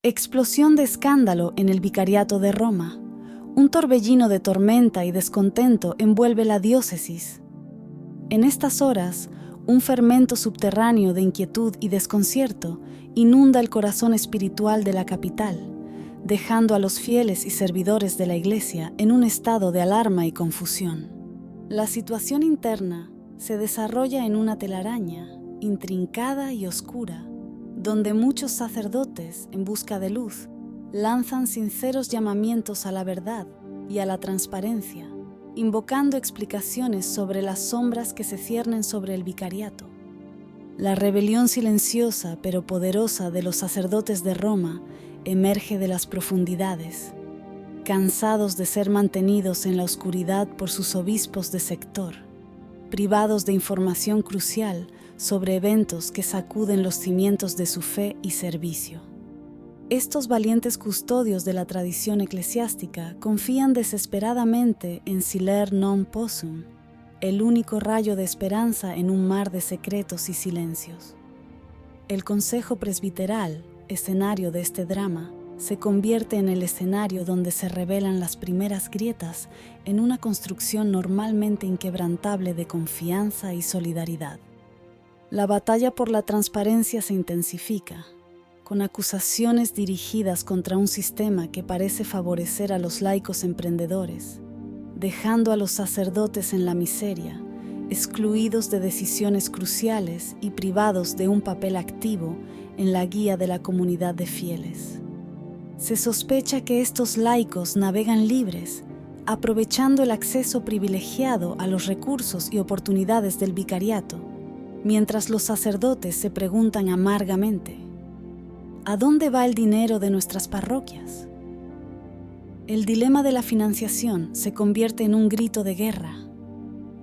Explosión de escándalo en el vicariato de Roma. Un torbellino de tormenta y descontento envuelve la diócesis. En estas horas, un fermento subterráneo de inquietud y desconcierto inunda el corazón espiritual de la capital, dejando a los fieles y servidores de la Iglesia en un estado de alarma y confusión. La situación interna se desarrolla en una telaraña intrincada y oscura, donde muchos sacerdotes, en busca de luz, lanzan sinceros llamamientos a la verdad y a la transparencia, invocando explicaciones sobre las sombras que se ciernen sobre el vicariato. La rebelión silenciosa pero poderosa de los sacerdotes de Roma emerge de las profundidades, cansados de ser mantenidos en la oscuridad por sus obispos de sector, privados de información crucial sobre eventos que sacuden los cimientos de su fe y servicio. Estos valientes custodios de la tradición eclesiástica confían desesperadamente en Siler non possum, el único rayo de esperanza en un mar de secretos y silencios. El Consejo Presbiteral, escenario de este drama, se convierte en el escenario donde se revelan las primeras grietas en una construcción normalmente inquebrantable de confianza y solidaridad. La batalla por la transparencia se intensifica, con acusaciones dirigidas contra un sistema que parece favorecer a los laicos emprendedores, dejando a los sacerdotes en la miseria, excluidos de decisiones cruciales y privados de un papel activo en la guía de la comunidad de fieles. Se sospecha que estos laicos navegan libres, aprovechando el acceso privilegiado a los recursos y oportunidades del vicariato, mientras los sacerdotes se preguntan amargamente: ¿a dónde va el dinero de nuestras parroquias? El dilema de la financiación se convierte en un grito de guerra,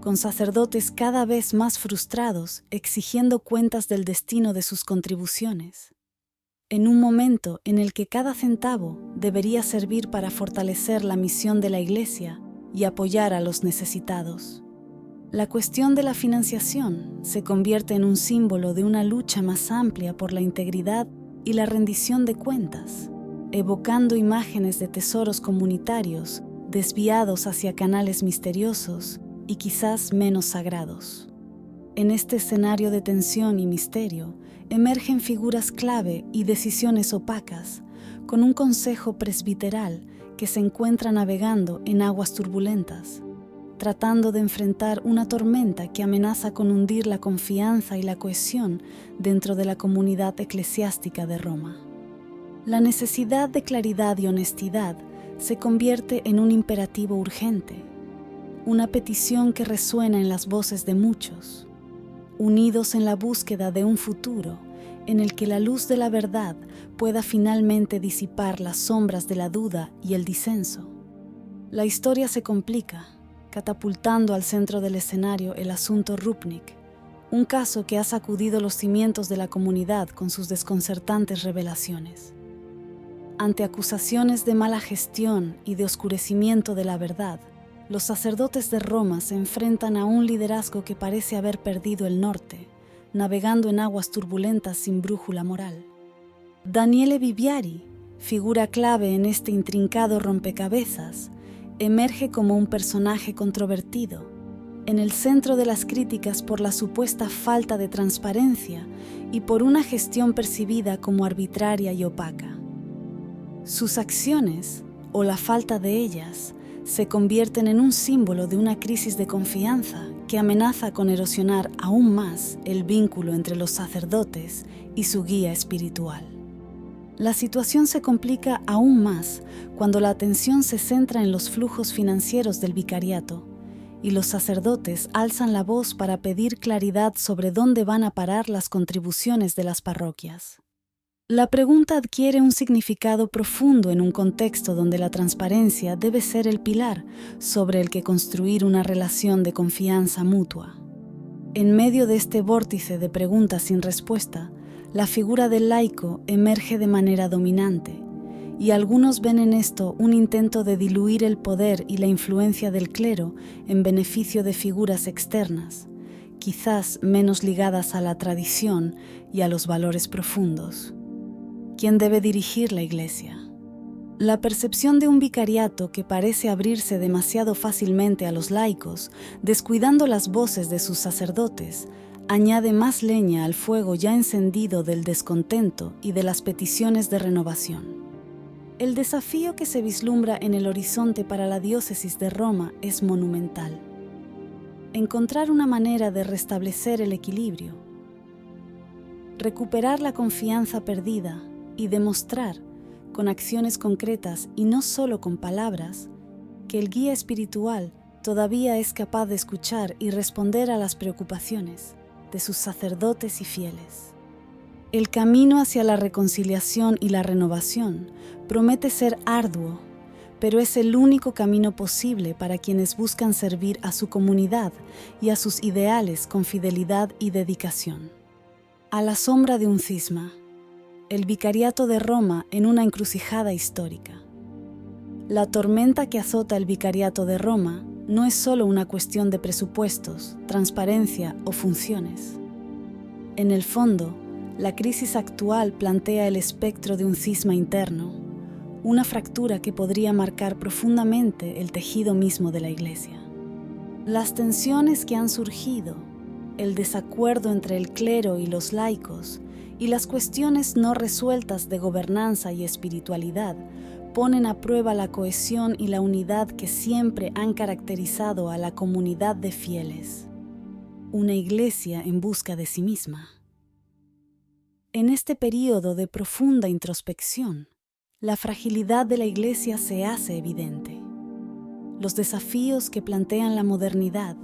con sacerdotes cada vez más frustrados exigiendo cuentas del destino de sus contribuciones, en un momento en el que cada centavo debería servir para fortalecer la misión de la Iglesia y apoyar a los necesitados. La cuestión de la financiación se convierte en un símbolo de una lucha más amplia por la integridad y la rendición de cuentas, evocando imágenes de tesoros comunitarios desviados hacia canales misteriosos y quizás menos sagrados. En este escenario de tensión y misterio emergen figuras clave y decisiones opacas, con un consejo presbiteral que se encuentra navegando en aguas turbulentas, tratando de enfrentar una tormenta que amenaza con hundir la confianza y la cohesión dentro de la comunidad eclesiástica de Roma. La necesidad de claridad y honestidad se convierte en un imperativo urgente, una petición que resuena en las voces de muchos, unidos en la búsqueda de un futuro en el que la luz de la verdad pueda finalmente disipar las sombras de la duda y el disenso. La historia se complica, catapultando al centro del escenario el asunto Rupnik, un caso que ha sacudido los cimientos de la comunidad con sus desconcertantes revelaciones. Ante acusaciones de mala gestión y de oscurecimiento de la verdad, los sacerdotes de Roma se enfrentan a un liderazgo que parece haber perdido el norte, navegando en aguas turbulentas sin brújula moral. Daniele Viviari, figura clave en este intrincado rompecabezas, emerge como un personaje controvertido, en el centro de las críticas por la supuesta falta de transparencia y por una gestión percibida como arbitraria y opaca. Sus acciones, o la falta de ellas, se convierten en un símbolo de una crisis de confianza que amenaza con erosionar aún más el vínculo entre los sacerdotes y su guía espiritual. La situación se complica aún más cuando la atención se centra en los flujos financieros del vicariato y los sacerdotes alzan la voz para pedir claridad sobre dónde van a parar las contribuciones de las parroquias. La pregunta adquiere un significado profundo en un contexto donde la transparencia debe ser el pilar sobre el que construir una relación de confianza mutua. En medio de este vórtice de preguntas sin respuesta, la figura del laico emerge de manera dominante, y algunos ven en esto un intento de diluir el poder y la influencia del clero en beneficio de figuras externas, quizás menos ligadas a la tradición y a los valores profundos. ¿quién debe dirigir la Iglesia? La percepción de un vicariato que parece abrirse demasiado fácilmente a los laicos, descuidando las voces de sus sacerdotes, añade más leña al fuego ya encendido del descontento y de las peticiones de renovación. El desafío que se vislumbra en el horizonte para la diócesis de Roma es monumental. Encontrar una manera de restablecer el equilibrio, recuperar la confianza perdida y demostrar, con acciones concretas y no solo con palabras, que el guía espiritual todavía es capaz de escuchar y responder a las preocupaciones de sus sacerdotes y fieles. El camino hacia la reconciliación y la renovación promete ser arduo, pero es el único camino posible para quienes buscan servir a su comunidad y a sus ideales con fidelidad y dedicación. A la sombra de un cisma, el vicariato de Roma en una encrucijada histórica. La tormenta que azota el vicariato de Roma no es solo una cuestión de presupuestos, transparencia o funciones. En el fondo, la crisis actual plantea el espectro de un cisma interno, una fractura que podría marcar profundamente el tejido mismo de la Iglesia. Las tensiones que han surgido, el desacuerdo entre el clero y los laicos, y las cuestiones no resueltas de gobernanza y espiritualidad ponen a prueba la cohesión y la unidad que siempre han caracterizado a la comunidad de fieles, una iglesia en busca de sí misma. En este período de profunda introspección, la fragilidad de la iglesia se hace evidente. Los desafíos que plantean la modernidad,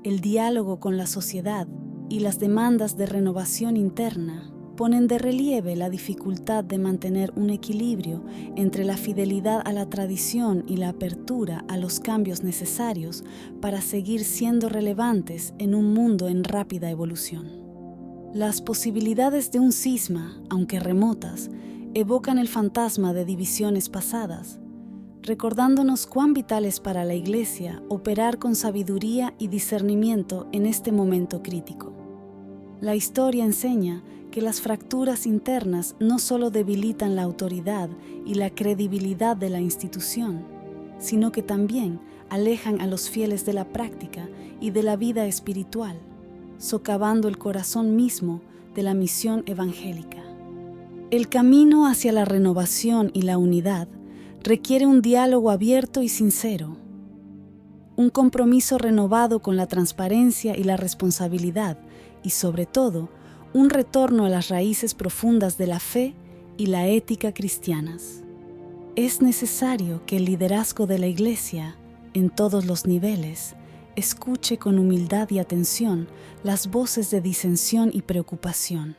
el diálogo con la sociedad y las demandas de renovación interna ponen de relieve la dificultad de mantener un equilibrio entre la fidelidad a la tradición y la apertura a los cambios necesarios para seguir siendo relevantes en un mundo en rápida evolución. Las posibilidades de un cisma, aunque remotas, evocan el fantasma de divisiones pasadas, recordándonos cuán vital es para la Iglesia operar con sabiduría y discernimiento en este momento crítico. La historia enseña que las fracturas internas no solo debilitan la autoridad y la credibilidad de la institución, sino que también alejan a los fieles de la práctica y de la vida espiritual, socavando el corazón mismo de la misión evangélica. El camino hacia la renovación y la unidad requiere un diálogo abierto y sincero, un compromiso renovado con la transparencia y la responsabilidad y, sobre todo, un retorno a las raíces profundas de la fe y la ética cristianas. Es necesario que el liderazgo de la Iglesia, en todos los niveles, escuche con humildad y atención las voces de disensión y preocupación,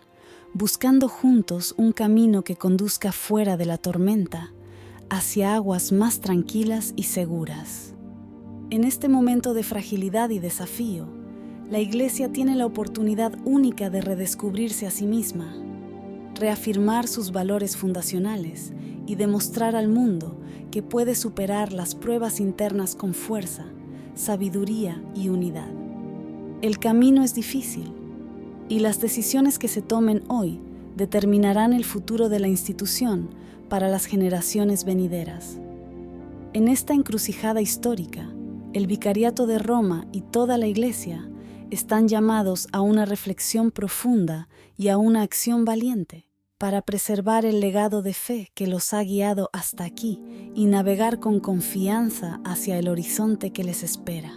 buscando juntos un camino que conduzca fuera de la tormenta, hacia aguas más tranquilas y seguras. En este momento de fragilidad y desafío, la Iglesia tiene la oportunidad única de redescubrirse a sí misma, reafirmar sus valores fundacionales y demostrar al mundo que puede superar las pruebas internas con fuerza, sabiduría y unidad. El camino es difícil y las decisiones que se tomen hoy determinarán el futuro de la institución para las generaciones venideras. En esta encrucijada histórica, el Vicariato de Roma y toda la Iglesia están llamados a una reflexión profunda y a una acción valiente para preservar el legado de fe que los ha guiado hasta aquí y navegar con confianza hacia el horizonte que les espera.